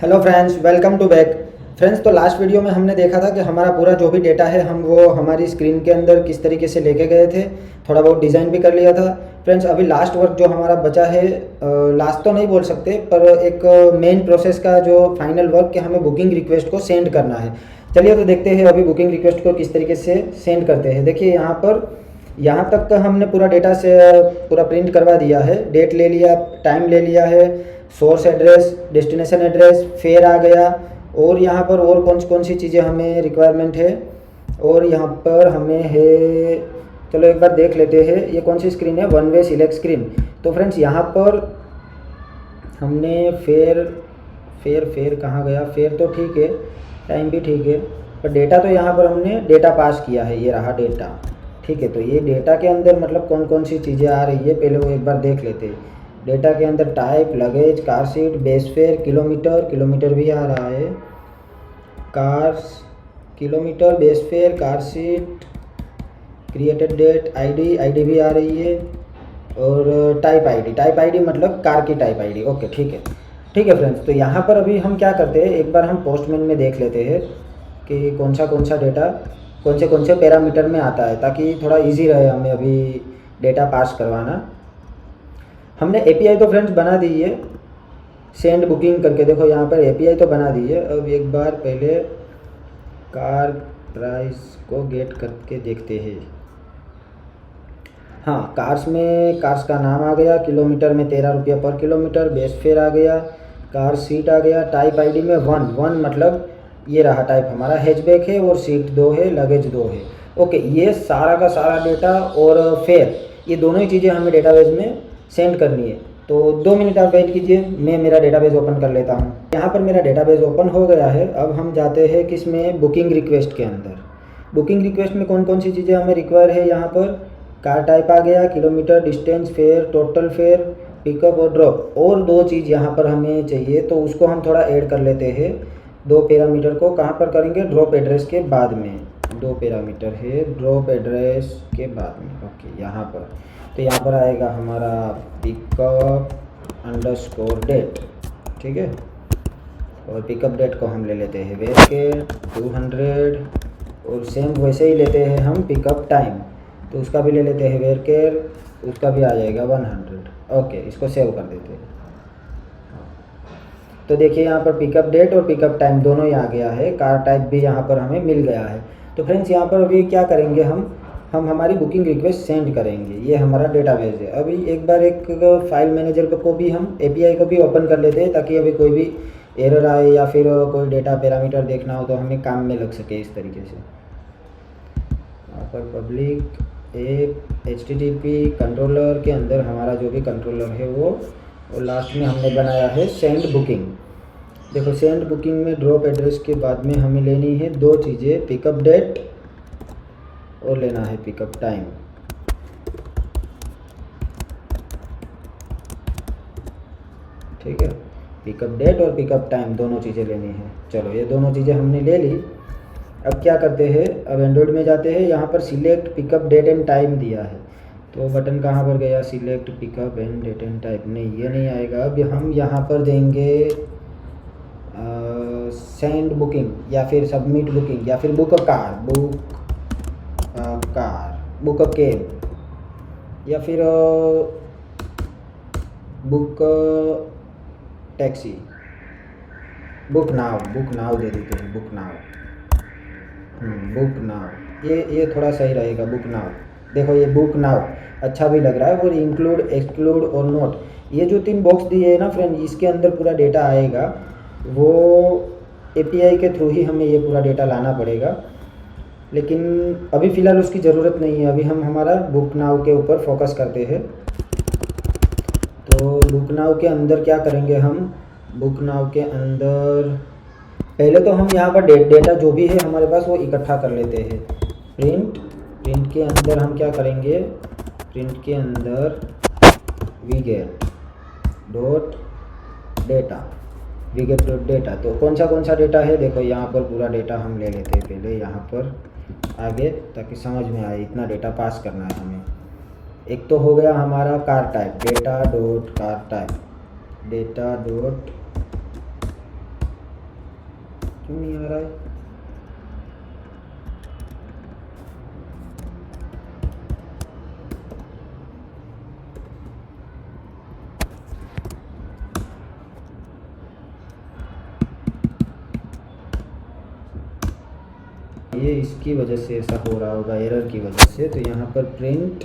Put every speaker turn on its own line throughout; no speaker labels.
Hello friends, welcome to back. Friends, तो last video में हमने देखा था कि हमारा पूरा जो भी डेटा है हम वो हमारी स्क्रीन के अंदर किस तरीके से लेके गए थे। थोड़ा बहुत डिज़ाइन भी कर लिया था। फ्रेंड्स, अभी लास्ट वर्क जो हमारा बचा है, लास्ट तो नहीं बोल सकते पर एक मेन प्रोसेस का जो फाइनल वर्क कि हमें बुकिंग रिक्वेस्ट को सेंड करना है। चलिए तो देखते हैं अभी बुकिंग रिक्वेस्ट को किस तरीके से सेंड करते हैं। देखिए यहाँ तक का हमने पूरा डेटा से पूरा प्रिंट करवा दिया है। डेट ले लिया, टाइम ले लिया है, source address, destination address, fare आ गया। और यहाँ पर और कौन कौन सी चीज़ें हमें रिक्वायरमेंट है। और यहाँ पर हमें है, चलो एक बार देख लेते हैं ये कौन सी स्क्रीन है, वन वे सिलेक्ट स्क्रीन। तो फ्रेंड्स यहाँ पर हमने फेयर फेयर फेयर कहाँ गया, फेयर तो ठीक है, टाइम भी ठीक है, पर डेटा तो यहाँ पर हमने डेटा पास किया है, ये रहा डेटा। ठीक है, तो ये डेटा के अंदर मतलब कौन कौन सी चीज़ें आ रही है पहले वो एक बार देख लेते हैं। डेटा के अंदर type, luggage, car seat, base fare, kilometre, kilometre भी आ रहा है, cars, kilometre, base fare, car seat, created date, ID भी आ रही है, और टाइप आईडी मतलब कार की टाइप आईडी। ओके, ठीक है फ्रेंड्स। तो यहाँ पर अभी हम क्या करते हैं, एक बार हम पोस्टमैन में देख लेते हैं कि कौन सा डेटा कौन से पैरामीटर में आता है, ताकि थोड़ा इजी रहे हमें अभी डेटा पास करवाना। हमने एपीआई तो फ्रेंड्स बना दी है सेंड बुकिंग करके, देखो यहाँ पर एपीआई तो बना दी है। अब एक बार पहले कार प्राइस को गेट करके देखते हैं। हाँ, कार्स का नाम आ गया, किलोमीटर में 13 रुपया पर किलोमीटर, बेस फेयर आ गया, कार सीट आ गया, टाइप आईडी में वन मतलब ये रहा टाइप हमारा, हैचबैक है, और सीट 2 है, लगेज 2 है। ओके, ये सारा का सारा डेटा और फेयर, ये दोनों ही चीज़ें हमें डेटाबेस में सेंड करनी है। तो 2 मिनट आप वेट कीजिए, मैं मेरा डेटाबेस ओपन कर लेता हूँ। यहाँ पर मेरा डेटाबेस ओपन हो गया है। अब हम जाते हैं किस में, बुकिंग रिक्वेस्ट के अंदर। बुकिंग रिक्वेस्ट में कौन कौन सी चीज़ें हमें रिक्वायर है, यहाँ पर कार टाइप आ गया, kilometre, distance, fair, total fair, pickup और ड्रॉप। और 2 चीज़ यहाँ पर हमें चाहिए, तो उसको हम थोड़ा ऐड कर लेते हैं। 2 पैरामीटर को कहाँ पर करेंगे, ड्रॉप एड्रेस के बाद में। 2 पैरामीटर है ड्रॉप एड्रेस के बाद में। ओके, यहाँ पर तो यहाँ पर आएगा हमारा पिकअप अंडरस्कोर डेट। ठीक है, और पिकअप डेट को हम ले लेते हैं वेट के 200, और सेम वैसे ही लेते हैं हम पिकअप टाइम, तो उसका भी ले लेते हैं वेयर केयर, उसका भी आ जाएगा 100। ओके, इसको सेव कर देते हैं। तो देखिए यहाँ पर पिकअप डेट और पिकअप टाइम दोनों ही आ गया है, कार टाइप भी यहाँ पर हमें मिल गया है। तो फ्रेंड्स, यहाँ पर अभी क्या करेंगे, हम हमारी बुकिंग रिक्वेस्ट सेंड करेंगे। ये हमारा डेटाबेस है। अभी एक बार एक फाइल मैनेजर को भी हम एपीआई को भी ओपन कर लेते हैं, ताकि अभी कोई भी एरर आए या फिर कोई डेटा पैरामीटर देखना हो तो हमें काम में लग सके इस तरीके से। यहाँ पर पब्लिक ऐप HTTP कंट्रोलर के अंदर हमारा जो भी कंट्रोलर है वो लास्ट में हमने बनाया है सेंड बुकिंग। देखो, सेंड बुकिंग में ड्रॉप एड्रेस के बाद में हमें लेनी है 2 चीज़ें, पिकअप डेट और लेना है पिकअप टाइम। ठीक है, पिकअप डेट और पिकअप टाइम दोनों चीज़ें लेनी है। चलो, ये दोनों चीज़ें हमने ले ली। अब क्या करते हैं, अब एंड्रॉइड में जाते हैं। यहाँ पर select pickup date and time दिया है, तो बटन कहाँ पर गया, select pickup and date and type, नहीं ये नहीं आएगा। अब हम यहाँ पर देंगे सेंड बुकिंग, या फिर सबमिट बुकिंग, या फिर book a car, book a cab, या फिर book taxi, book now they देते हैं, बुक नाउ। ये थोड़ा सही रहेगा, बुक नाउ। देखो, ये बुक नाउ अच्छा भी लग रहा है। और इंक्लूड, एक्सक्लूड और नोट, ये जो 3 बॉक्स दिए हैं ना फ्रेंड, इसके अंदर पूरा डेटा आएगा। वो एपीआई के थ्रू ही हमें ये पूरा डेटा लाना पड़ेगा, लेकिन अभी फ़िलहाल उसकी ज़रूरत नहीं है। अभी हम हमारा बुक नाउ के ऊपर फोकस करते हैं। तो बुक नाउ के अंदर क्या करेंगे, हम बुक नाउ के अंदर पहले तो हम यहाँ पर डेटा जो भी है हमारे पास वो इकट्ठा कर लेते हैं। प्रिंट के अंदर हम क्या करेंगे, प्रिंट के अंदर वीगेट डॉट डेटा, तो कौन सा डेटा है, देखो यहाँ पर पूरा डेटा हम ले लेते हैं पहले यहाँ पर आगे, ताकि समझ में आए इतना डेटा पास करना है हमें। एक तो हो गया हमारा car type, data dot car type, data dot क्यों नहीं आ रहा है? ये इसकी वजह से ऐसा हो रहा होगा, एरर की वजह से। तो यहाँ पर प्रिंट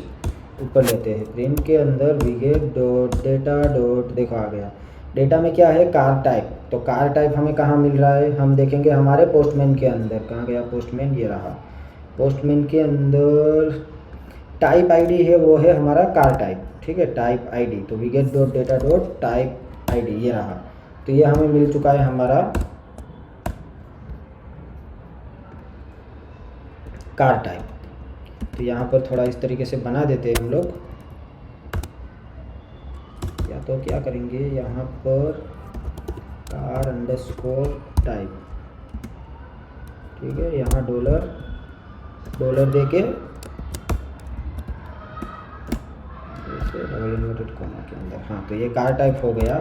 ऊपर लेते हैं, प्रिंट के अंदर we get dot data dot, देखो आ गया। डेटा में क्या है? Car type. तो कार टाइप हमें कहाँ मिल रहा है? हम देखेंगे हमारे पोस्टमैन के अंदर। कहाँ गया पोस्टमैन? ये रहा। पोस्टमैन के अंदर टाइप आईडी है, वो है हमारा कार टाइप। ठीक है, टाइप आईडी। तो we get dot data dot type ID, ये रहा। तो ये हमें मिल चुका है हमारा कार टाइप। तो यहाँ पर थोड़ा इस तरीके से बना देते हैं हम लोग। या तो क्या करेंगे, यहाँ पर कार अंडरस्कोर टाइप, ठीक है, यहाँ डॉलर डॉलर देके डबल इन्वर्टेड कॉमा के अंदर। हाँ, तो ये कार टाइप हो गया।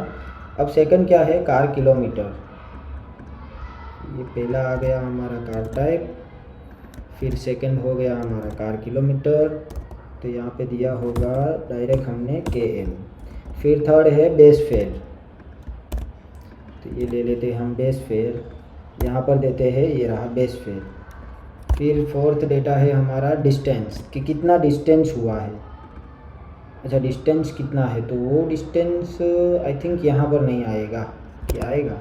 अब सेकंड क्या है? Car kilometre. ये पहला आ गया हमारा कार टाइप, फिर सेकंड हो गया हमारा कार किलोमीटर। तो यहाँ पे दिया होगा डायरेक्ट हमने KM। फिर थर्ड है बेस फेयर। तो ये ले लेते हैं हम बेस फेयर, यहाँ पर देते हैं, ये रहा बेस फेयर। फिर फोर्थ डेटा है हमारा डिस्टेंस, कि कितना डिस्टेंस हुआ है। अच्छा, डिस्टेंस कितना है? तो वो डिस्टेंस आई थिंक यहाँ पर नहीं आएगा। क्या आएगा?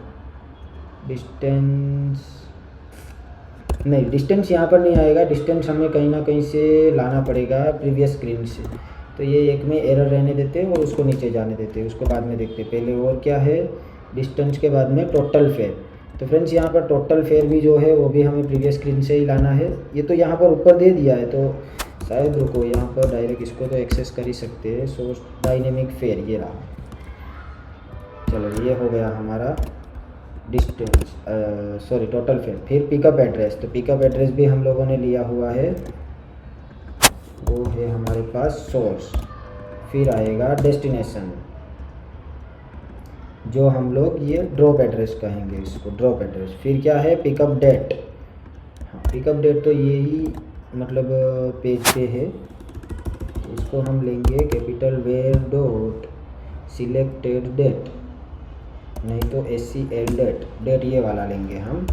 डिस्टेंस नहीं, डिस्टेंस यहाँ पर नहीं आएगा। डिस्टेंस हमें कहीं ना कहीं से लाना पड़ेगा प्रीवियस स्क्रीन से। तो ये एक में एरर रहने देते हैं और उसको नीचे जाने देते हैं, उसको बाद में देखते हैं। पहले और क्या है? डिस्टेंस के बाद में टोटल फेयर। तो फ्रेंड्स यहाँ पर टोटल फेयर भी जो है वो भी हमें प्रीवियस स्क्रीन से ही लाना है। ये तो यहाँ पर ऊपर दे दिया है, तो शायद रुको, यहाँ पर डायरेक्ट इसको तो एक्सेस कर ही सकते हैं। सोर्स डायनेमिक फेयर, ये रहा। चलो, ये हो गया हमारा डिस्टेंस, सॉरी टोटल फेयर। फिर पिकअप एड्रेस। तो पिकअप एड्रेस भी हम लोगों ने लिया हुआ है, वो है हमारे पास सोर्स। फिर आएगा डेस्टिनेशन, जो हम लोग ये ड्रॉप एड्रेस कहेंगे इसको, ड्रॉप एड्रेस। फिर क्या है? Pickup date. हाँ, पिकअप डेट तो यही मतलब पेज पे है। इसको हम लेंगे capital where dot selected date, नहीं तो SCL डेट, डेट ये वाला लेंगे हम।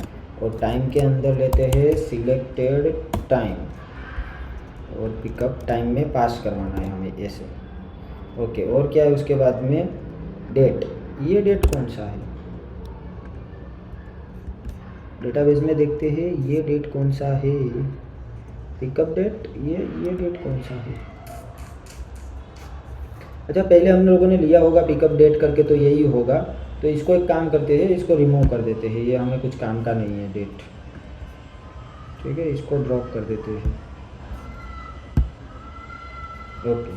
और टाइम के अंदर लेते हैं सिलेक्टेड टाइम, और पिकअप टाइम में पास करवाना है हमें ऐसे। ओके, और क्या है उसके बाद में? डेट। ये डेट कौन सा है? डेटाबेस में देखते हैं, ये डेट कौन सा है? पिकअप डेट, ये डेट कौन सा है? अच्छा, पहले हम लोगों ने लिया होगा पिकअप डेट करके, तो यही होगा। तो इसको एक काम करते हैं, इसको रिमूव कर देते हैं, ये हमें कुछ काम का नहीं है डेट। ठीक है, इसको ड्रॉप कर देते हैं। ओके,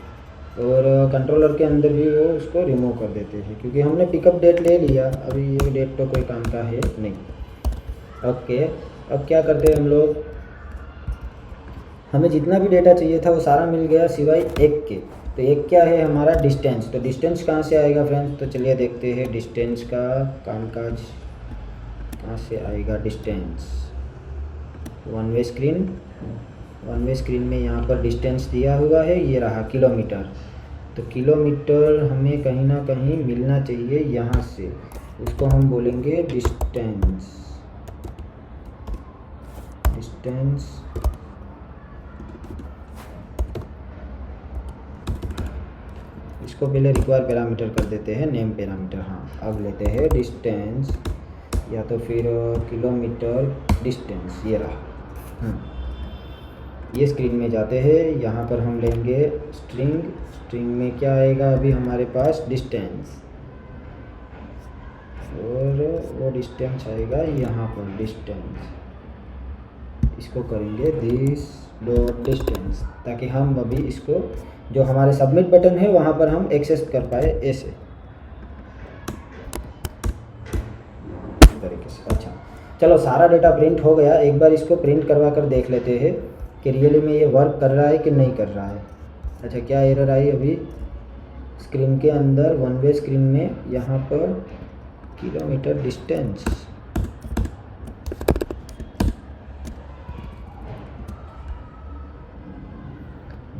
और कंट्रोलर के अंदर भी वो उसको रिमूव कर देते हैं, क्योंकि हमने पिकअप डेट ले लिया। अभी ये डेट तो कोई काम का है नहीं। ओके, अब क्या करते हैं हम लोग? हमें जितना भी डेटा चाहिए था वो सारा मिल गया सिवाय एक के। तो एक क्या है हमारा? डिस्टेंस। तो डिस्टेंस कहाँ से आएगा फ्रेंड्स? तो चलिए देखते हैं डिस्टेंस का कामकाज कहाँ से आएगा। डिस्टेंस वन वे स्क्रीन में यहाँ पर डिस्टेंस दिया हुआ है, ये रहा किलोमीटर। तो किलोमीटर हमें कहीं ना कहीं मिलना चाहिए यहाँ से, उसको हम बोलेंगे डिस्टेंस। इसको पहले रिक्वायर पैरामीटर कर देते हैं, नेम पैरामीटर। हाँ, अब लेते हैं डिस्टेंस, या तो फिर किलोमीटर डिस्टेंस, ये रहा। ये स्क्रीन में जाते हैं, यहाँ पर हम लेंगे स्ट्रिंग में क्या आएगा अभी हमारे पास? डिस्टेंस, और वो डिस्टेंस आएगा यहाँ पर डिस्टेंस। इसको करेंगे दिस डॉट डिस्टेंस, ताकि हम अभी इसको जो हमारे सबमिट बटन है वहाँ पर हम एक्सेस कर पाए ऐसे तरीके से। अच्छा, चलो सारा डेटा प्रिंट हो गया। एक बार इसको प्रिंट करवा कर देख लेते हैं कि रियली में ये वर्क कर रहा है कि नहीं कर रहा है। अच्छा, क्या एरर आई अभी स्क्रीन के अंदर? वन वे स्क्रीन में यहाँ पर kilometre distance,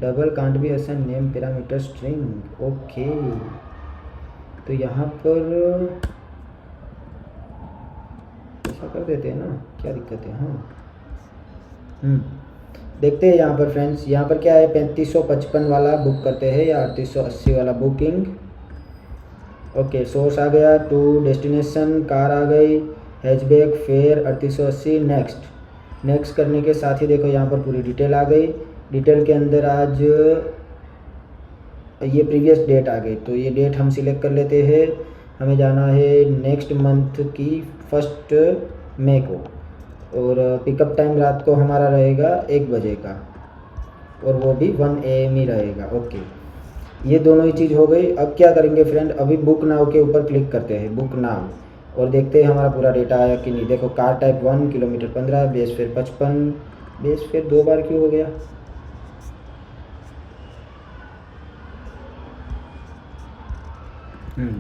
double can't be assign name parameter string. Okay, तो यहाँ पर ऐसा कर देते हैं ना, क्या दिक्कत है। हाँ, देखते हैं यहाँ पर फ्रेंड्स, यहाँ पर क्या है 3555 वाला बुक करते हैं या 3880 वाला बुकिंग। ओके, सोर्स आ गया, टू डेस्टिनेशन कार आ गई, हैचबैक फेयर 3880, नेक्स्ट करने के साथ ही देखो यहाँ पर पूरी डिटेल आ गई। डिटेल के अंदर आज ये प्रीवियस डेट आ गई, तो ये डेट हम सिलेक्ट कर लेते हैं। हमें जाना है नेक्स्ट मंथ की 1 मई को, और पिकअप टाइम रात को हमारा रहेगा 1 बजे का, और वो भी 1 AM ही रहेगा। ओके, ये दोनों ही चीज़ हो गई। अब क्या करेंगे फ्रेंड, अभी बुक नाउ के ऊपर क्लिक करते हैं, बुक नाउ, और देखते हैं हमारा पूरा डेटा आया कि नहीं। देखो car type 1, kilometre 15, base fare 55, base fare 2 बार क्यों हो गया।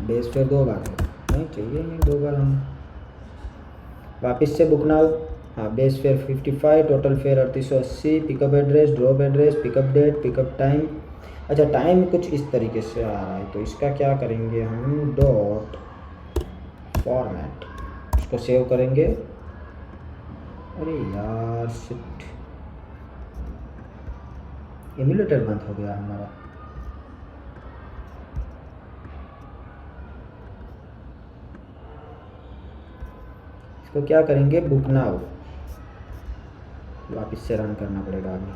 बेस फेयर 2 बार है, नहीं चाहिए, नहीं 2 बार। हम वापस से बुक नाउ, हाँ base fare 55, total fare 3880, pickup address, drop address, pickup date, pickup time. अच्छा, टाइम कुछ इस तरीके से आ रहा है, तो इसका क्या करेंगे हम, डॉट फॉर्मेट, इसको सेव करेंगे। अरे यार शिट, एमुलेटर बंद हो गया हमारा। इसको क्या करेंगे, बुक नाउ, वापस से रन करना पड़ेगा अभी।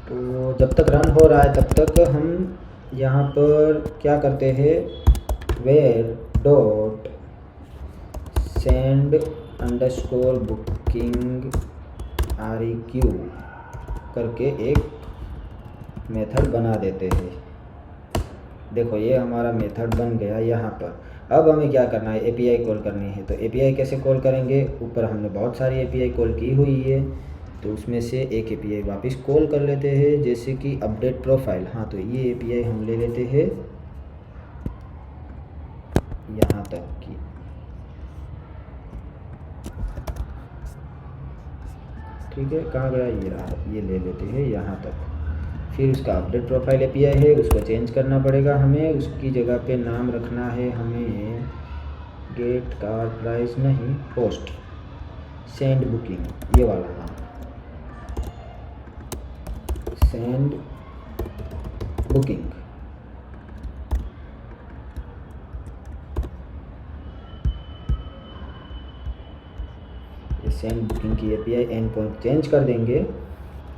तो जब तक रन हो रहा है तब तक हम यहाँ पर क्या करते हैं, where dot send underscore booking REQ करके एक मेथड बना देते हैं। देखो ये हमारा मेथड बन गया यहाँ पर। अब हमें क्या करना है, API कॉल करनी है। तो API कैसे कॉल करेंगे, ऊपर हमने बहुत सारी API कॉल की हुई है, तो उसमें से एक API वापस कॉल कर लेते हैं, जैसे कि अपडेट प्रोफाइल। हाँ, तो ये API हम ले लेते हैं यहाँ तक की, ठीक है, कहाँ गया, ये रहा, ये ले लेते हैं यहाँ तक। फिर उसका अपडेट प्रोफाइल API है, उसको चेंज करना पड़ेगा हमें, उसकी जगह पे नाम रखना है हमें गेट कार प्राइस नहीं, पोस्ट सेंड बुकिंग, ये वाला नाम, सेंड बुकिंग। ये सेंड बुकिंग की API एंड पॉइंट चेंज कर देंगे।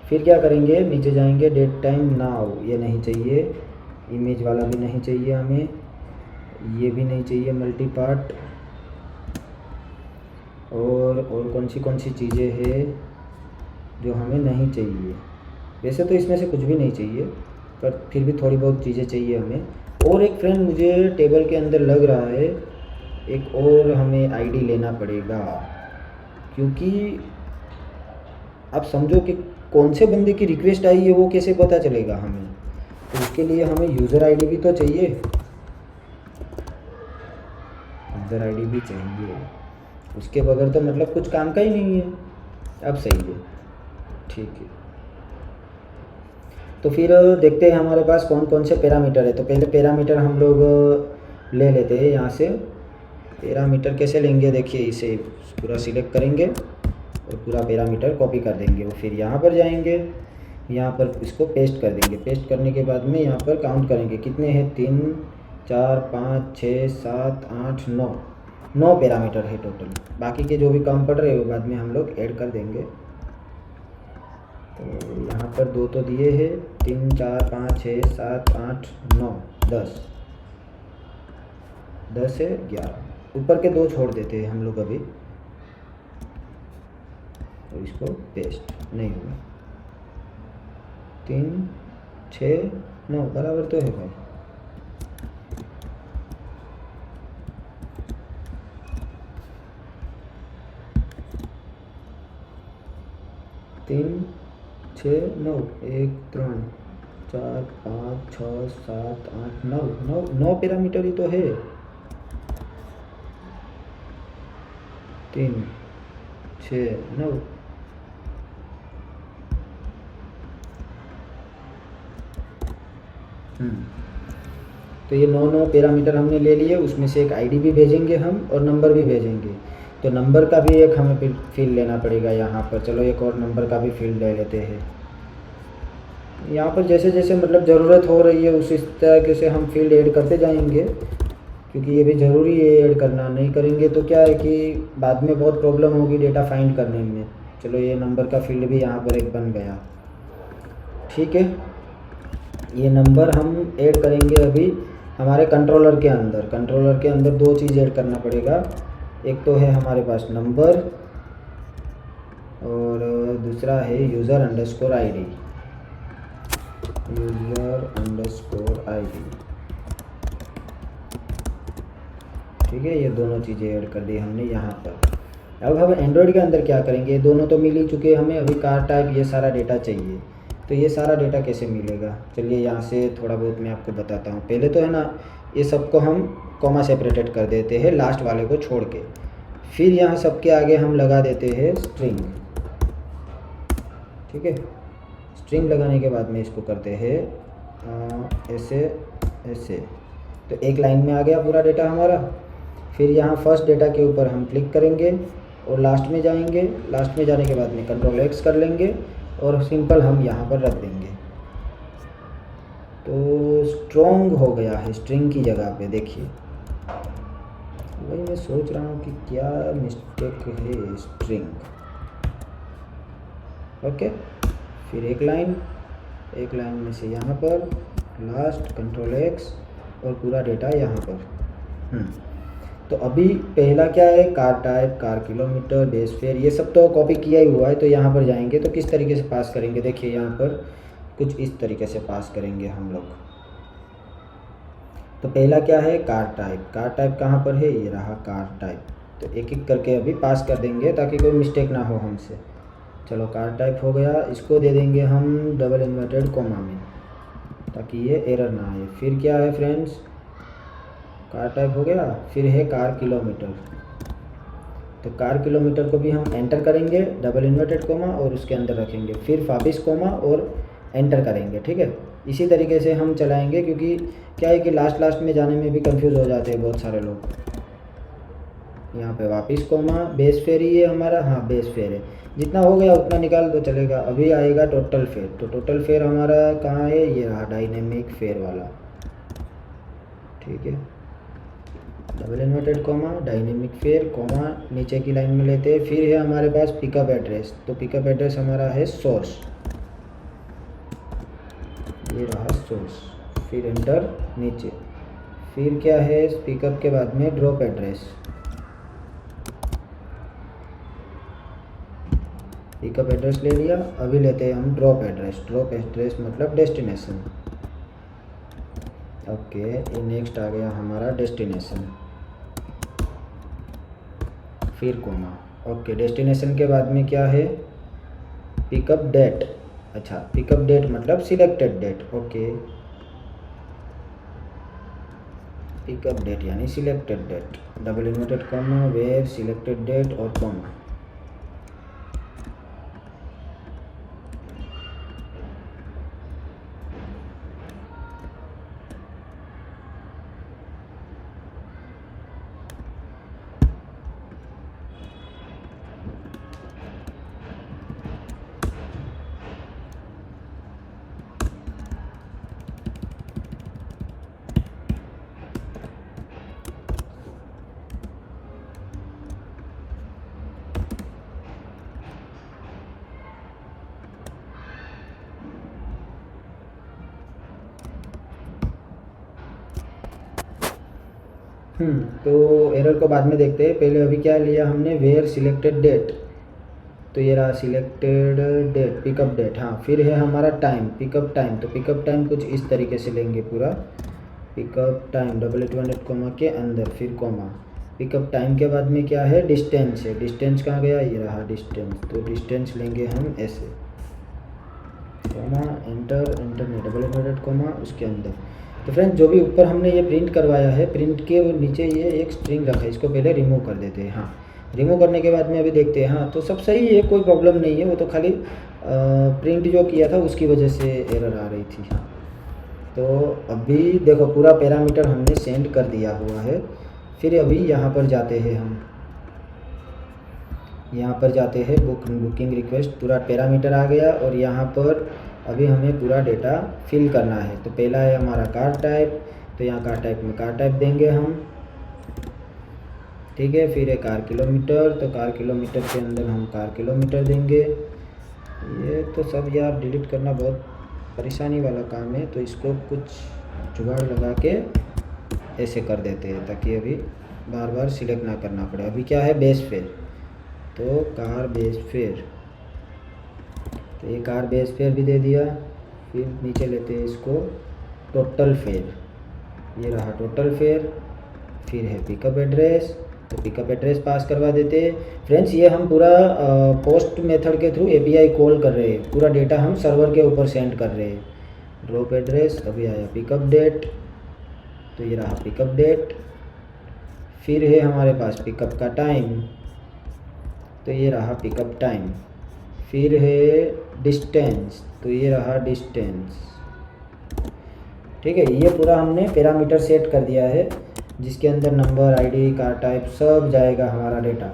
फिर क्या करेंगे, नीचे जाएंगे, डेट टाइम नाउ, ये नहीं चाहिए, इमेज वाला भी नहीं चाहिए हमें, ये भी नहीं चाहिए, मल्टी पार्ट। और कौन सी चीज़ें हैं जो हमें नहीं चाहिए। वैसे तो इसमें से कुछ भी नहीं चाहिए, पर फिर भी थोड़ी बहुत चीज़ें चाहिए हमें। और एक फ्रेंड, मुझे टेबल के अंदर लग रहा है एक और हमें ID लेना पड़ेगा, क्योंकि आप समझो कि कौन से बंदे की रिक्वेस्ट आई है वो कैसे पता चलेगा हमें। तो उसके लिए हमें यूज़र ID भी तो चाहिए, यूज़र ID भी चाहिए, उसके बगैर तो मतलब कुछ काम का ही नहीं है। अब सही है, ठीक है। तो फिर देखते हैं हमारे पास कौन कौन से पैरामीटर है। तो पहले पैरामीटर हम लोग ले लेते हैं यहाँ से। पैरामीटर कैसे लेंगे, देखिए इसे पूरा सिलेक्ट करेंगे और पूरा पैरामीटर कॉपी कर देंगे, और फिर यहाँ पर जाएंगे, यहाँ पर इसको पेस्ट कर देंगे। पेस्ट करने के बाद में यहाँ पर काउंट करेंगे कितने हैं, 3 4 5 6 7 8 9 पैरामीटर है टोटल। बाकी के जो भी काम पड़ रहे हैं वो बाद में हम लोग ऐड कर देंगे। तो यहाँ पर 2 तो दिए हैं, 3 4 5 6 7 8 9 10 है, 11। ऊपर के 2 छोड़ देते हैं हम लोग अभी, और इसको पेस्ट नहीं हुआ। 3 6 9 बराबर तो है भाई। तीन 6 9 1 3 4 5 6 7 8 9 पैरामीटर ही तो है। 3 6 9 तो ये 9 पैरामीटर हमने ले लिए, उसमें से एक आईडी भी भेजेंगे हम और नंबर भी भेजेंगे। तो नंबर का भी एक हमें फील्ड लेना पड़ेगा यहाँ पर। चलो एक और नंबर का भी फील्ड ले लेते हैं। यहाँ पर जैसे जैसे मतलब ज़रूरत हो रही है उसी तरीके से हम फील्ड ऐड करते जाएंगे, क्योंकि ये भी ज़रूरी है ऐड करना। नहीं करेंगे तो क्या है कि बाद में बहुत प्रॉब्लम होगी डेटा फाइंड करने में। चलो ये नंबर का फील्ड भी यहाँ पर एक बन गया, ठीक है। ये नंबर हम ऐड करेंगे अभी हमारे कंट्रोलर के अंदर। कंट्रोलर के अंदर 2 चीज़ ऐड करना पड़ेगा। एक तो है हमारे पास नंबर और दूसरा है user underscore ID. User underscore ID, ठीक है। ये दोनों चीज़ें ऐड कर दी हमने यहाँ पर। अब हम एंड्रॉयड के अंदर क्या करेंगे, ये दोनों तो मिल ही चुके हमें। अभी कार टाइप ये सारा डेटा चाहिए, तो ये सारा डेटा कैसे मिलेगा, चलिए यहाँ से थोड़ा बहुत मैं आपको बताता हूँ। पहले तो है ना, ये सबको हम कॉमा सेपरेटेड कर देते हैं लास्ट वाले को छोड़ के। फिर यहाँ सबके आगे हम लगा देते हैं स्ट्रिंग, ठीक है। स्ट्रिंग लगाने के बाद में इसको करते हैं ऐसे ऐसे, तो एक लाइन में आ गया पूरा डेटा हमारा। फिर यहाँ फर्स्ट डेटा के ऊपर हम क्लिक करेंगे और लास्ट में जाएंगे। लास्ट में जाने के बाद में कंट्रोल X कर लेंगे और सिंपल हम यहाँ पर रख देंगे। तो स्ट्रॉन्ग हो गया है स्ट्रिंग की जगह पे, देखिए। वही मैं सोच रहा हूँ कि क्या मिस्टेक है, स्ट्रिंग, ओके। फिर एक लाइन में से यहाँ पर लास्ट कंट्रोल X और पूरा डेटा यहाँ पर। तो अभी पहला क्या है, car type, car kilometre, base fair, ये सब तो कॉपी किया ही हुआ है। तो यहाँ पर जाएंगे तो किस तरीके से पास करेंगे, देखिए यहाँ पर कुछ इस तरीके से पास करेंगे हम लोग। तो पहला क्या है, कार टाइप। कार टाइप कहाँ पर है, ये रहा कार टाइप। तो एक एक करके अभी पास कर देंगे ताकि कोई मिस्टेक ना हो हमसे। चलो कार टाइप हो गया, इसको दे देंगे हम डबल इन्वर्टेड कॉमा में ताकि ये एरर ना आए। फिर क्या है फ्रेंड्स, कार टाइप हो गया। फिर है कार किलोमीटर, तो कार किलोमीटर को भी हम एंटर करेंगे डबल इन्वर्टेड कॉमा और उसके अंदर रखेंगे। फिर वापिस कॉमा और एंटर करेंगे, ठीक है। इसी तरीके से हम चलाएंगे, क्योंकि क्या है कि लास्ट में जाने में भी कंफ्यूज हो जाते हैं बहुत सारे लोग। यहाँ पे वापिस कॉमा, बेस फेयर ही है हमारा, हाँ बेस फेयर है। जितना हो गया उतना निकाल दो चलेगा। अभी आएगा टोटल फेयर। तो टोटल फेयर हमारा कहाँ है, ये रहा डायनेमिक फेयर वाला, ठीक है। Double inverted comma, dynamic fair, comma, नीचे की लाइन में लेते हैं। फिर है हमारे पास पिकअप एड्रेस। तो पिकअप एड्रेस हमारा है सोर्स, ये रहा सोर्स। फिर एंटर नीचे। फिर क्या है, पिकअप के बाद में ड्रॉप एड्रेस। पिकअप एड्रेस ले लिया, अभी लेते हैं हम ड्रॉप एड्रेस। ड्रॉप एड्रेस मतलब डेस्टिनेशन, ओके। ये नेक्स्ट आ गया हमारा डेस्टिनेशन, फिर कॉमा, ओके। डेस्टिनेशन के बाद में क्या है, पिकअप डेट। अच्छा, पिकअप डेट मतलब selected date, okay. Pickup date यानी selected date, double inverted comma, where selected date और कॉमा। तो एरर को बाद में देखते हैं। पहले अभी क्या लिया हमने, वेयर सिलेक्टेड डेट। तो ये रहा सिलेक्टेड डेट, पिकअप डेट, हाँ। फिर है हमारा टाइम, पिकअप टाइम। तो पिकअप टाइम कुछ इस तरीके से लेंगे पूरा, pickup time double inverted comma के अंदर, फिर कॉमा। पिकअप टाइम के बाद में क्या है, डिस्टेंस है। डिस्टेंस कहाँ गया, ये रहा डिस्टेंस। तो डिस्टेंस लेंगे हम ऐसे, कॉमा, एंटर, एंटर नहीं, डबल इन्वर्टेड कॉमा उसके अंदर। तो फ्रेंड्स, जो भी ऊपर हमने ये प्रिंट करवाया है, प्रिंट के नीचे ये एक स्ट्रिंग रखा है, इसको पहले रिमूव कर देते हैं। हाँ, रिमूव करने के बाद में अभी देखते हैं। हाँ, तो सब सही है, कोई प्रॉब्लम नहीं है। वो तो खाली प्रिंट जो किया था उसकी वजह से एरर आ रही थी। हाँ, तो अभी देखो पूरा पैरामीटर हमने सेंड कर दिया हुआ है। फिर अभी यहाँ पर जाते हैं हम, यहाँ पर जाते हैं बुकिंग रिक्वेस्ट, पूरा पैरामीटर आ गया और यहाँ पर अभी हमें पूरा डेटा फिल करना है। तो पहला है हमारा कार टाइप, तो यहाँ कार टाइप में कार टाइप देंगे हम, ठीक है। फिर है कार किलोमीटर, तो कार किलोमीटर के अंदर हम कार किलोमीटर देंगे। ये तो सब यार डिलीट करना बहुत परेशानी वाला काम है, तो इसको कुछ जुगाड़ लगा के ऐसे कर देते हैं ताकि अभी बार बार सिलेक्ट ना करना पड़े। अभी क्या है बेस फेयर, तो कार बेस फेयर, तो ये कार बेस फेयर भी दे दिया। फिर नीचे लेते हैं इसको टोटल फेयर, ये रहा टोटल फेयर। फिर है पिकअप एड्रेस, तो पिकअप एड्रेस पास करवा देते हैं। फ्रेंड्स ये हम पूरा पोस्ट मेथड के थ्रू एपीआई कॉल कर रहे हैं, पूरा डेटा हम सर्वर के ऊपर सेंड कर रहे हैं। ड्रॉप एड्रेस, अभी आया पिकअप डेट, तो ये रहा पिकअप डेट। फिर है हमारे पास पिकअप का टाइम, तो ये रहा पिकअप टाइम। फिर है डिस्टेंस, तो ये रहा डिस्टेंस, ठीक है। ये पूरा हमने पैरामीटर सेट कर दिया है जिसके अंदर नंबर, आईडी, कार टाइप सब जाएगा हमारा डेटा।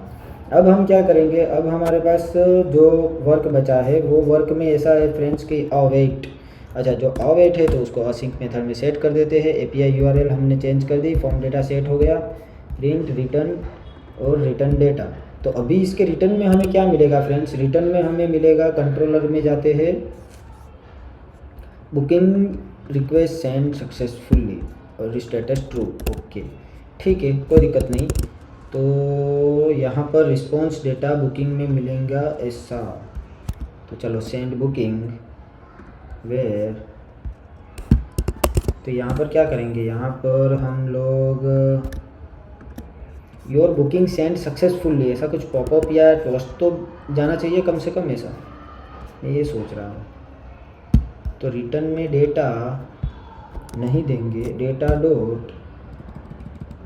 अब हम क्या करेंगे, अब हमारे पास जो वर्क बचा है वो वर्क में ऐसा है फ्रेंड्स कि अवेट, अच्छा जो अवेट है तो उसको असिंक मेथड में सेट कर देते हैं। एपीआई यूआरएल हमने चेंज कर दी, फॉर्म डेटा सेट हो गया, प्रिंट रिटर्न और रिटर्न डेटा। तो अभी इसके रिटर्न में हमें क्या मिलेगा फ्रेंड्स, रिटर्न में हमें मिलेगा, कंट्रोलर में जाते हैं, बुकिंग रिक्वेस्ट सेंड सक्सेसफुली और स्टेटस ट्रू, ओके ठीक है कोई दिक्कत नहीं। तो यहाँ पर रिस्पॉन्स डेटा बुकिंग में मिलेगा ऐसा, तो चलो सेंड बुकिंग वेयर, तो यहाँ पर क्या करेंगे, यहाँ पर हम लोग योर बुकिंग सेंड सक्सेसफुली ऐसा कुछ पॉपअप या टोस्ट तो जाना चाहिए कम से कम, ऐसा मैं ये सोच रहा हूँ। तो रिटर्न में डेटा नहीं देंगे, डेटा डॉट,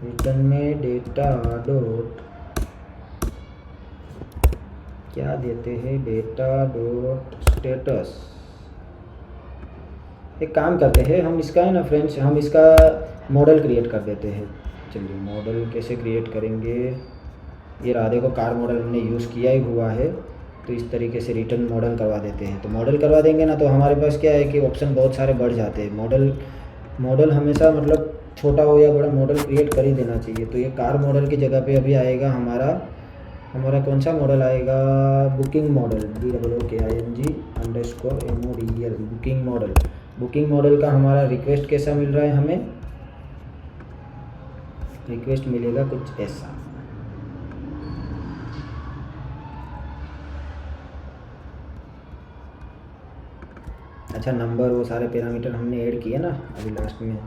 रिटर्न में डेटा डॉट क्या देते हैं, डेटा डॉट स्टेटस। एक काम करते हैं हम इसका है ना फ्रेंड्स, हम इसका मॉडल क्रिएट कर देते हैं। चलिए मॉडल कैसे क्रिएट करेंगे, ये रहा देखो कार मॉडल हमने यूज़ किया ही हुआ है, तो इस तरीके से रिटर्न मॉडल करवा देते हैं। तो मॉडल करवा देंगे ना तो हमारे पास क्या है कि ऑप्शन बहुत सारे बढ़ जाते हैं। मॉडल हमेशा मतलब छोटा हो या बड़ा मॉडल क्रिएट कर ही देना चाहिए। तो ये कार मॉडल की जगह पे अभी आएगा हमारा कौन सा मॉडल आएगा, booking model, BOOKING_MODEL booking model. Booking model का हमारा रिक्वेस्ट कैसा मिल रहा है, हमें रिक्वेस्ट मिलेगा कुछ ऐसा। अच्छा नंबर वो सारे पैरामीटर हमने ऐड किए ना अभी लास्ट में,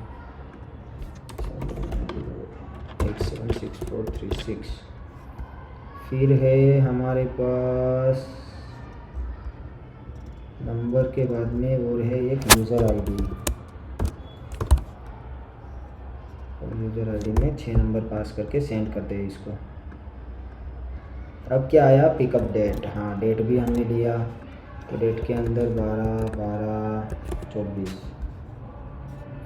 876436। फिर है हमारे पास नंबर के बाद में वो है एक यूज़र आईडी, और यूज़र आईडी में 6 नंबर पास करके सेंड करते हैं इसको। अब क्या आया, पिकअप डेट, हाँ डेट भी हमने लिया, तो डेट के अंदर 12/12/24।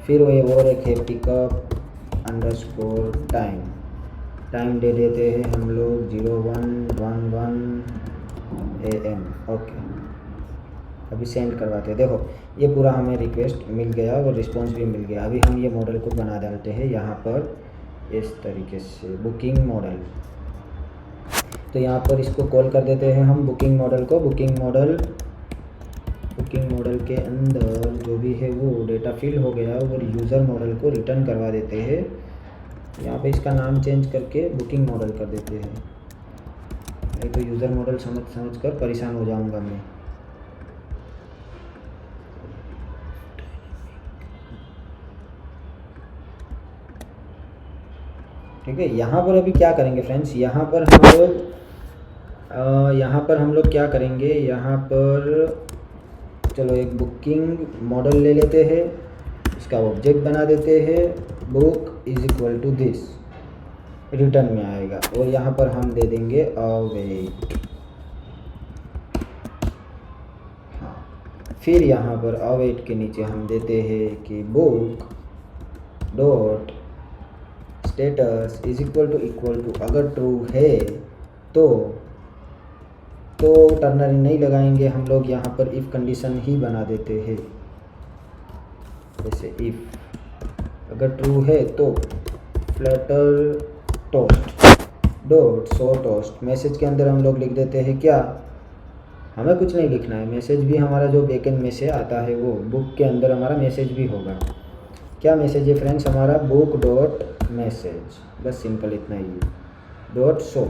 फिर वो एक है पिकअप अंडरस्कोर टाइम, टाइम दे देते हैं हम लोग 0111 AM, ओके। अभी सेंड करवाते हैं, देखो ये पूरा हमें रिक्वेस्ट मिल गया और रिस्पॉन्स भी मिल गया। अभी हम ये मॉडल को बना डालते हैं यहाँ पर इस तरीके से, बुकिंग मॉडल। तो यहाँ पर इसको कॉल कर देते हैं हम बुकिंग मॉडल को। बुकिंग मॉडल के अंदर जो भी है वो डेटा फिल हो गया और यूज़र मॉडल को रिटर्न करवा देते हैं। यहाँ पे इसका नाम चेंज करके बुकिंग मॉडल कर देते हैं, नहीं तो यूज़र मॉडल समझ कर परेशान हो जाऊँगा मैं। ठीक है, यहाँ पर अभी क्या करेंगे फ्रेंड्स, यहाँ पर हम लोग क्या करेंगे, यहाँ पर चलो एक बुकिंग मॉडल ले लेते हैं, इसका ऑब्जेक्ट बना देते हैं, book is equal to this, return में आएगा। और यहाँ पर हम दे देंगे अवेट, हाँ फिर यहाँ पर अवेट के नीचे हम देते हैं कि book dot status equal to अगर ट्रू है तो टर्नरी नहीं लगाएंगे हम लोग, यहाँ पर इफ़ कंडीशन ही बना देते हैं। जैसे इफ़ अगर ट्रू है तो Flutter toast dot show toast. Message के अंदर हम लोग लिख देते हैं क्या, हमें कुछ नहीं लिखना है, मैसेज भी हमारा जो बैकएंड में से आता है वो बुक के अंदर हमारा मैसेज भी होगा। क्या मैसेज है फ्रेंड्स हमारा, बुक डॉट मैसेज, बस सिंपल इतना ही dot show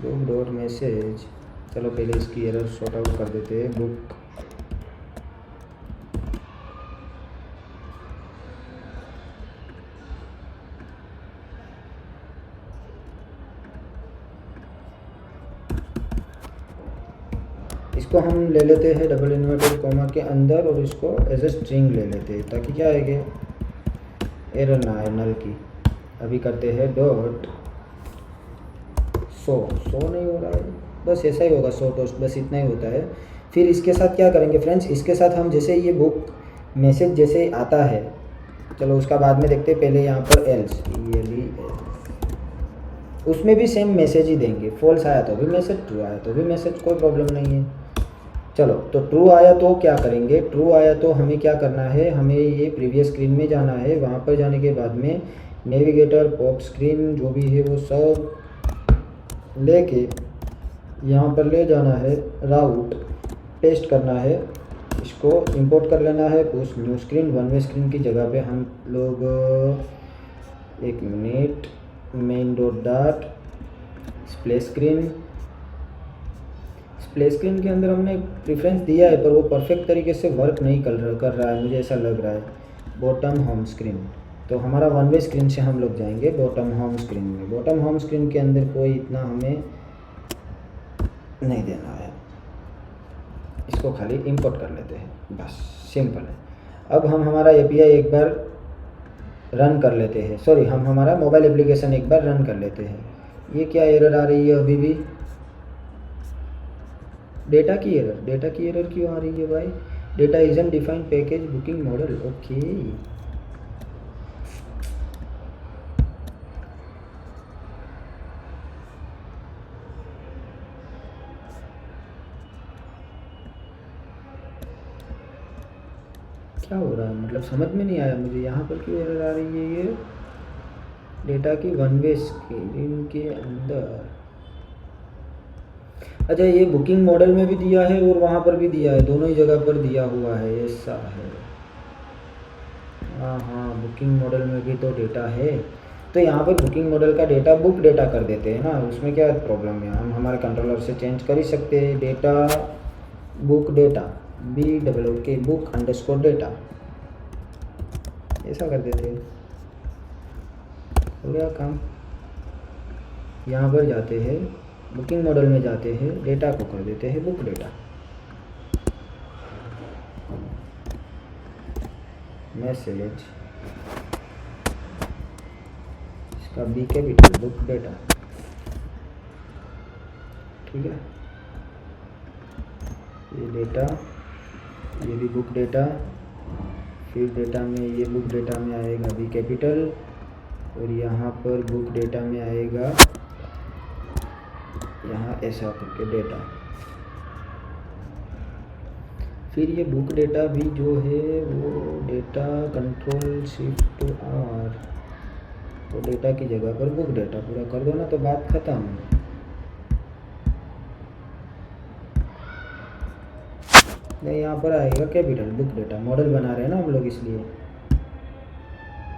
book dot message. चलो पहले इसकी एरर सॉर्ट आउट कर देते हैं। बुक इसको हम ले लेते हैं डबल इन्वर्टेड कॉमा के अंदर और इसको एज ए स्ट्रिंग ले लेते हैं ताकि क्या आएगा, एरर ना आए नल की। अभी करते हैं डॉट शो नहीं हो रहा है, बस ऐसा ही होगा शो टोस्ट, बस इतना ही होता है। फिर इसके साथ क्या करेंगे फ्रेंड्स, इसके साथ हम जैसे ये बुक मैसेज जैसे आता है, चलो उसका बाद में देखते हैं, पहले यहाँ पर एल्स उसमें भी सेम मैसेज ही देंगे। फॉल्स आया तो भी मैसेज, ट्रू आया तो भी मैसेज, कोई प्रॉब्लम नहीं है। चलो तो ट्रू आया तो क्या करेंगे, ट्रू आया तो हमें क्या करना है, हमें ये प्रीवियस स्क्रीन में जाना है। वहाँ पर जाने के बाद में नेविगेटर पॉप स्क्रीन जो भी है वो सब लेके यहाँ पर ले जाना है, राउट पेस्ट करना है, इसको इंपोर्ट कर लेना है उस new screen one way screen की जगह पे। हम लोग एक minute main dot splash screen के अंदर हमने प्रेफरेंस दिया है पर वो परफेक्ट तरीके से वर्क नहीं कर रहा है, मुझे ऐसा लग रहा है। बॉटम होम स्क्रीन, तो हमारा वन वे स्क्रीन से हम लोग जाएंगे बॉटम होम स्क्रीन में। बॉटम होम स्क्रीन के अंदर कोई इतना हमें नहीं देना है, इसको खाली इंपोर्ट कर लेते हैं, बस सिंपल है। अब हम हमारा एपीआई एक बार रन कर लेते हैं, सॉरी हम हमारा मोबाइल एप्लीकेशन एक बार रन कर लेते हैं। ये क्या एरर आ रही है अभी भी, डेटा की एरर क्यों आ रही है भाई, data isn't defined package booking model, okay. क्या हो रहा है, मतलब समझ में नहीं आया मुझे, यहाँ पर क्यों एरर आ रही है। ये डेटा की वन वे स्क्रीन के अंदर, अच्छा ये बुकिंग मॉडल में भी दिया है और वहाँ पर भी दिया है, दोनों ही जगह पर दिया हुआ है, ऐसा है। हाँ बुकिंग मॉडल में भी तो डेटा है, तो यहाँ पर बुकिंग मॉडल का डेटा बुक डेटा कर देते हैं ना, उसमें क्या प्रॉब्लम है, हम हमारे कंट्रोलर से चेंज कर ही सकते हैं। Data book data BOOK book underscore data, ऐसा कर देते हैं, हो गया काम। यहाँ पर जाते हैं बुकिंग मॉडल में जाते हैं, डेटा को कर देते हैं बुक डेटा, मैसेज इसका B कैपिटल बुक डेटा, ठीक है। ये डेटा, ये भी बुक डेटा, फिर डेटा में ये बुक डेटा में आएगा B कैपिटल और यहाँ पर बुक डेटा में आएगा यहाँ ऐसा करके डेटा। फिर ये बुक डेटा भी जो है वो डेटा कंट्रोल शिफ्ट R, तो डेटा की जगह पर बुक डेटा पूरा कर दो ना, तो बात खत्म। नहीं यहाँ पर आएगा कैपिटल बुक डेटा, मॉडल बना रहे हैं ना हम लोग इसलिए,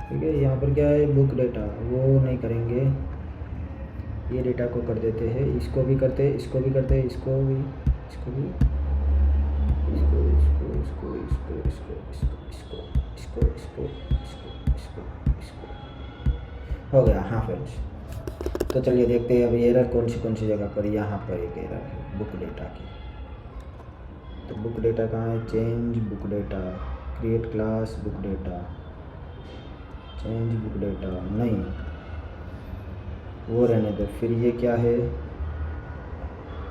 ठीक है। यहाँ पर क्या है बुक डेटा, वो नहीं करेंगे, ये डेटा को कर देते हैं, इसको भी करते हैं, इसको भी करते हैं, इसको भी, इसको भी, इसको इसको इसको इसको इसको इसको इसको इसको इसको इसको इसको इसको हो गया। हाँ फ्रेंड्स, तो चलिए देखते हैं अभी एरर कौन सी जगह पर। यहाँ पर एक एरर है बुक डेटा की, तो बुक डेटा कहाँ है, change book data, create class book data, change book data नहीं, वो रहने दो। फिर ये क्या है,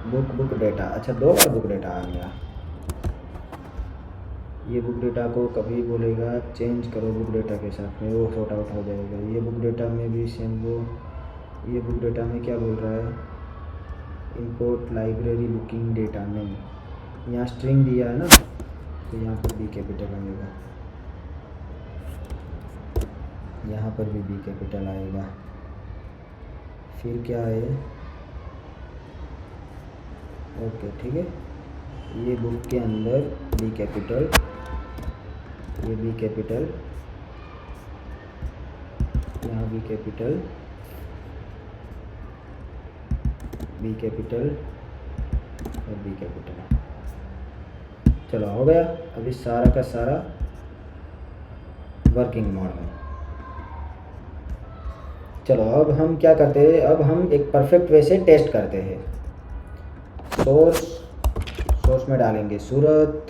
बुक डेटा, अच्छा 2 बार बुक डेटा आ गया। ये बुक डेटा को कभी बोलेगा चेंज करो बुक डेटा के साथ में, वो सॉर्ट आउट हो जाएगा। ये बुक डेटा में भी सेम वो, ये बुक डेटा में क्या बोल रहा है, import library booking data name, यहाँ स्ट्रिंग दिया है ना, तो यहाँ पर बी कैपिटल आएगा, यहाँ पर भी बी कैपिटल आएगा। फिर क्या है, ओके ठीक है, ये बुक के अंदर बी कैपिटल, ये बी कैपिटल, यहाँ बी कैपिटल, बी कैपिटल और बी कैपिटल। चलो हो गया, अभी सारा का सारा वर्किंग मोड में। चलो अब हम क्या करते हैं, अब हम एक परफेक्ट वे से टेस्ट करते हैं। सोर्स में डालेंगे सूरत।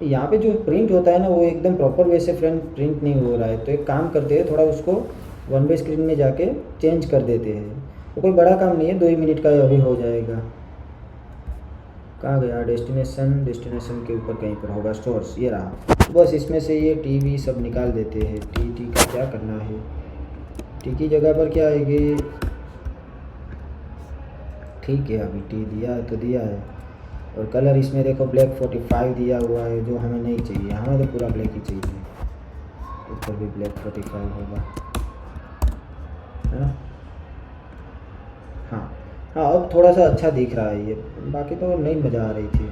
यहाँ पे जो प्रिंट होता है ना, वो एकदम प्रॉपर वे से फ्रेंड प्रिंट नहीं हो रहा है, तो एक काम करते हैं, थोड़ा उसको वन वे स्क्रीन में जाके चेंज कर देते हैं। तो कोई बड़ा काम नहीं है, 2 ही मिनट का अभी हो जाएगा। कहाँ गया डेस्टिनेशन के ऊपर कहीं पर होगा सोर्स, ये रहा। बस इसमें से ये टी सब निकाल देते हैं। टी का क्या करना है, टी की जगह पर क्या आएगी, ठीक है अभी टी दिया है तो दिया है। और कलर इसमें देखो ब्लैक 45 दिया हुआ है, जो हमें नहीं चाहिए, हमें तो पूरा ब्लैक ही चाहिए। ऊपर भी ब्लैक 45 होगा, है ना। हाँ अब थोड़ा सा अच्छा दिख रहा है ये, बाकी तो नहीं मज़ा आ रही थी।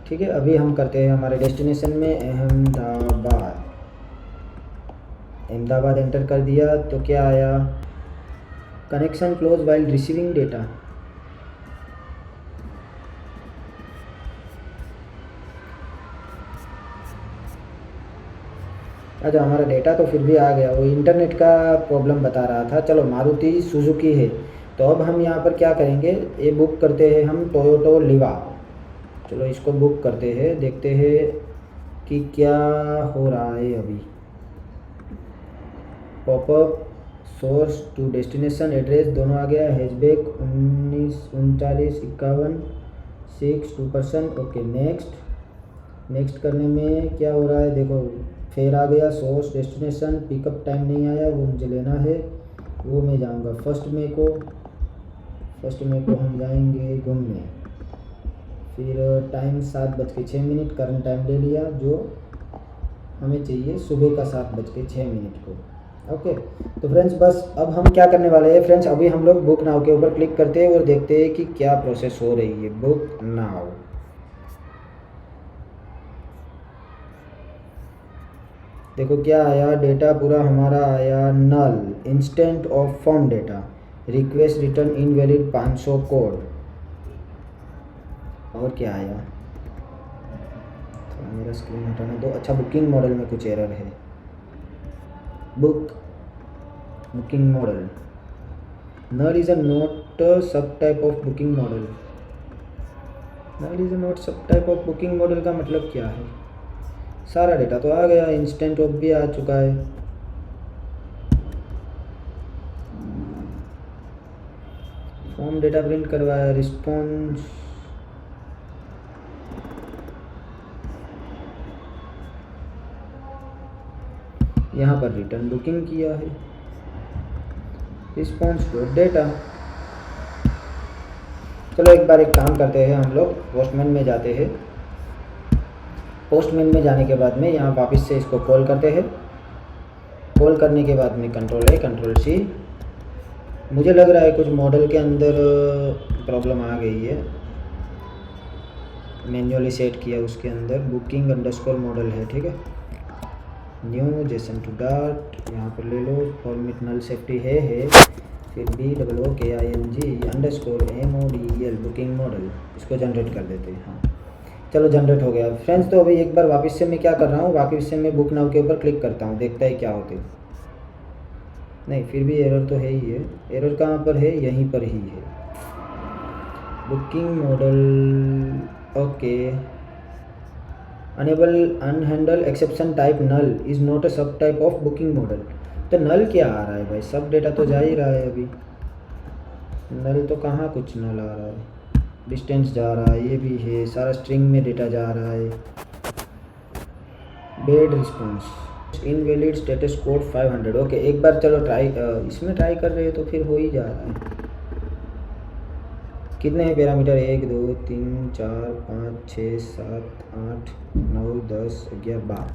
ठीक है, अभी हम करते हैं हमारे डेस्टिनेशन में अहमदाबाद एंटर कर दिया तो क्या आया, connection close while receiving data. अच्छा हमारा डेटा तो फिर भी आ गया, वो इंटरनेट का प्रॉब्लम बता रहा था। चलो मारुति सुजुकी है, तो अब हम यहाँ पर क्या करेंगे, ये बुक करते हैं हम टोयोटो लिवा। चलो इसको बुक करते हैं, देखते हैं कि क्या हो रहा है। अभी popup, source to destination, address दोनों आ गया। हैचबैक 193951 6 2%। ओके नेक्स्ट करने में क्या हो रहा है, देखो फिर आ गया सोर्स डेस्टिनेशन, पिकअप टाइम नहीं आया, वो मुझे लेना है, वो मैं जाऊंगा फर्स्ट में को हम जाएंगे घूमने। फिर टाइम 7:06, करंट टाइम ले लिया, जो हमें चाहिए सुबह का 7:06 को। ओके तो फ्रेंड्स बस अब हम क्या करने वाले हैं फ्रेंड्स, अभी हम लोग बुक नाउ के ऊपर क्लिक करते हैं और देखते हैं कि क्या प्रोसेस हो रही है। बुक नाउ, देखो क्या आया, डेटा पूरा हमारा आया null, instance of form data, request return invalid 500 code. और क्या आया, तो मेरा स्क्रीन हटाना दो। अच्छा बुकिंग मॉडल में कुछ एरर है। Booking model, null is a not sub type of booking model. Null is a not sub type of booking model का मतलब क्या है, सारा डेटा तो आ गया, इंस्टेंट ऑफ भी आ चुका है। फॉर्म डेटा प्रिंट करवाया, रिस्पॉन्स, यहाँ पर रिटर्न बुकिंग किया है, रिस्पॉन्स डॉट डेटा। चलो एक बार एक काम करते हैं, हम लोग पोस्टमैन में जाते हैं। पोस्टमैन में जाने के बाद में यहाँ वापस से इसको कॉल करते हैं। कॉल करने के बाद में कंट्रोल सी। मुझे लग रहा है कुछ मॉडल के अंदर प्रॉब्लम आ गई है, मैन्युअली सेट किया उसके अंदर। बुकिंग अंडरस्कोर मॉडल है, ठीक है। न्यू जेसन टू डार्ट यहाँ पर ले लो, फॉर्मेट नल सेफ्टी है, फिर BOOKING_MODEL बुकिंग मॉडल, इसको जनरेट कर देते हैं। हाँ चलो जनरेट हो गया फ्रेंड्स। तो अभी एक बार वापस से मैं क्या कर रहा हूँ, वापस से मैं बुक नाउ के ऊपर क्लिक करता हूँ, देखता है क्या होते। नहीं फिर भी एरर तो है ही है। एरर कहाँ पर है, यहीं पर ही है। Booking model, okay, unable unhandled exception type null is not a sub type of booking model. तो नल क्या आ रहा है भाई, सब डेटा तो जा ही रहा है अभी। नल तो कहाँ कुछ नल आ रहा है, डिस्टेंस जा रहा है, ये भी है, सारा स्ट्रिंग में डेटा जा रहा है। Bed response invalid status code 500। Okay एक बार चलो ट्राई, इसमें ट्राई कर रहे हो तो फिर हो ही जा रहा है। कितने हैं पैरामीटर, 1 2 3 4 5 6 7 8 9 10 11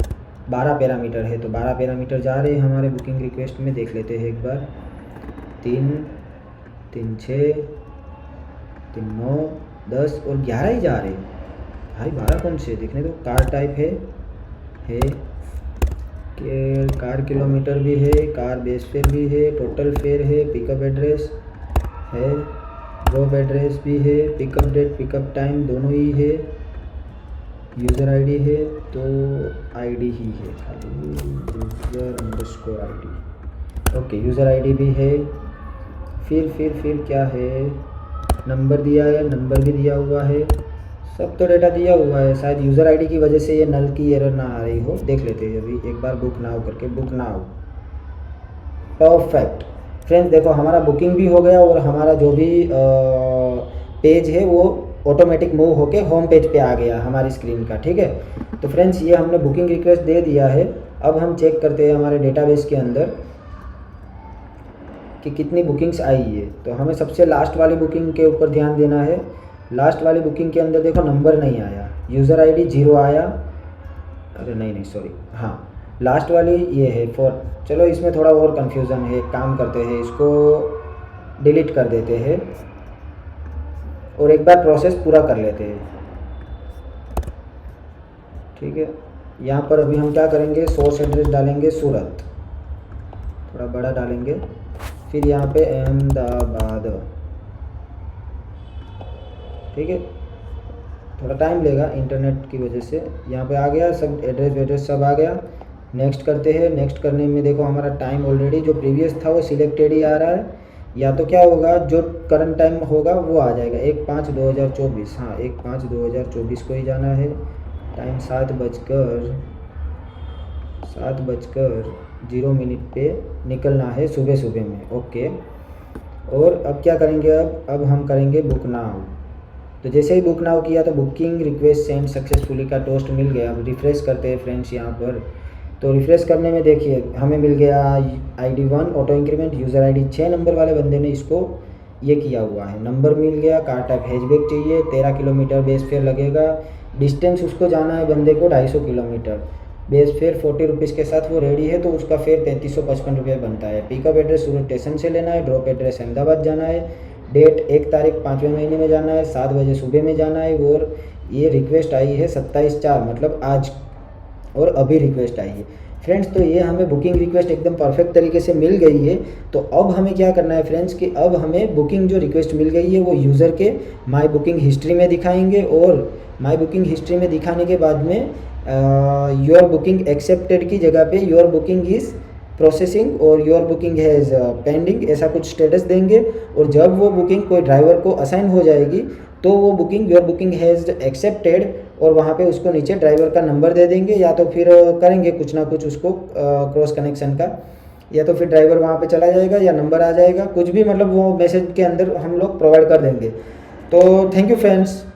12 पैरामीटर है। तो 12 पैरामीटर जा रहे हैं हमारे बुकिंग रिक्वेस्ट में, देख लेते हैं एक बार। 3 3 6 3 9 10 और 11 ही जा रहे हैं भाई। 12 कौन से देखने दो। कार टाइप है कि कार किलोमीटर भी है, कार बेस फेयर भी है, टोटल फेयर है, पिकअप एड्रेस है, ड्रॉप एड्रेस भी है, पिकअप डेट पिकअप टाइम दोनों ही है, यूज़र आईडी है तो आईडी ही है खाली, यूज़र_आईडी। ओके यूज़र आईडी भी है। फिर क्या है, नंबर दिया है, नंबर भी दिया हुआ है, सब तो डेटा दिया हुआ है। शायद यूज़र आईडी की वजह से ये नल की एरर ना आ रही हो, देख लेते हैं अभी एक बार बुक नाउ करके। Book now perfect. फ्रेंड्स देखो हमारा बुकिंग भी हो गया और हमारा जो भी पेज है वो ऑटोमेटिक मूव होके होम पेज पे आ गया हमारी स्क्रीन का, ठीक है। तो फ्रेंड्स ये हमने बुकिंग रिक्वेस्ट दे दिया है। अब हम चेक करते हैं हमारे डेटाबेस के अंदर कि कितनी बुकिंग्स आई है। तो हमें सबसे लास्ट वाली बुकिंग के ऊपर ध्यान देना है। लास्ट वाली बुकिंग के अंदर देखो नंबर नहीं आया, यूज़र आईडी 0 आया, अरे नहीं सॉरी, हाँ लास्ट वाली ये है 4। चलो इसमें थोड़ा और कन्फ्यूज़न है, काम करते हैं, इसको डिलीट कर देते हैं और एक बार प्रोसेस पूरा कर लेते हैं, ठीक है। यहाँ पर अभी हम क्या करेंगे, सोर्स एड्रेस डालेंगे सूरत, थोड़ा बड़ा डालेंगे, फिर यहाँ पे अहमदाबाद, ठीक है। थोड़ा टाइम लेगा इंटरनेट की वजह से। यहाँ पे आ गया सब, एड्रेस वेड्रेस सब आ गया। नेक्स्ट करते हैं। नेक्स्ट करने में देखो हमारा टाइम ऑलरेडी जो प्रीवियस था वो सिलेक्टेड ही आ रहा है, या तो क्या होगा जो करंट टाइम होगा वो आ जाएगा 1/5/2024। हाँ 1/5/2024 को ही जाना है। टाइम 7:0 पे निकलना है सुबह सुबह में, ओके। और अब क्या करेंगे, अब हम करेंगे बुक नाउ। तो जैसे ही बुक नाउ किया तो बुकिंग रिक्वेस्ट सेंड सक्सेसफुली का टोस्ट मिल गया। अब रिफ़्रेश करते हैं फ्रेंड्स यहाँ पर। तो रिफ़्रेश करने में देखिए हमें मिल गया ID 1 auto increment, user ID 6 number वाले बंदे ने इसको ये किया हुआ है, नंबर मिल गया, कार टाइप हैचबैक चाहिए, 13 किलोमीटर बेस फेयर लगेगा, डिस्टेंस उसको जाना है बंदे को 250 किलोमीटर, बेस फेयर 40 रुपीज़ के साथ वो रेडी है तो उसका फेयर 3355 रुपये बनता है। पिकअप एड्रेस सूरत स्टेशन से लेना है, ड्रॉप एड्रेस अहमदाबाद जाना है, डेट 1 तारीख 5वें महीने में जाना है, 7 बजे सुबह में जाना है। और ये रिक्वेस्ट आई है 27/4 मतलब आज, और अभी रिक्वेस्ट आई है फ्रेंड्स। तो ये हमें बुकिंग रिक्वेस्ट एकदम परफेक्ट तरीके से मिल गई है। तो अब हमें क्या करना है फ्रेंड्स कि अब हमें बुकिंग जो रिक्वेस्ट मिल गई है वो यूज़र के माई बुकिंग हिस्ट्री में दिखाएंगे, और माई बुकिंग हिस्ट्री में दिखाने के बाद में योर बुकिंग एक्सेप्टेड की जगह पे योर बुकिंग इज़ प्रोसेसिंग और योर बुकिंग हैज़ पेंडिंग ऐसा कुछ स्टेटस देंगे। और जब वो बुकिंग कोई ड्राइवर को असाइन हो जाएगी तो वो booking your booking has accepted, और वहाँ पे उसको नीचे ड्राइवर का नंबर दे देंगे, या तो फिर करेंगे कुछ ना कुछ उसको क्रॉस कनेक्शन का, या तो फिर ड्राइवर वहाँ पे चला जाएगा या नंबर आ जाएगा, कुछ भी मतलब वो मैसेज के अंदर हम लोग प्रोवाइड कर देंगे। तो थैंक यू फ्रेंड्स।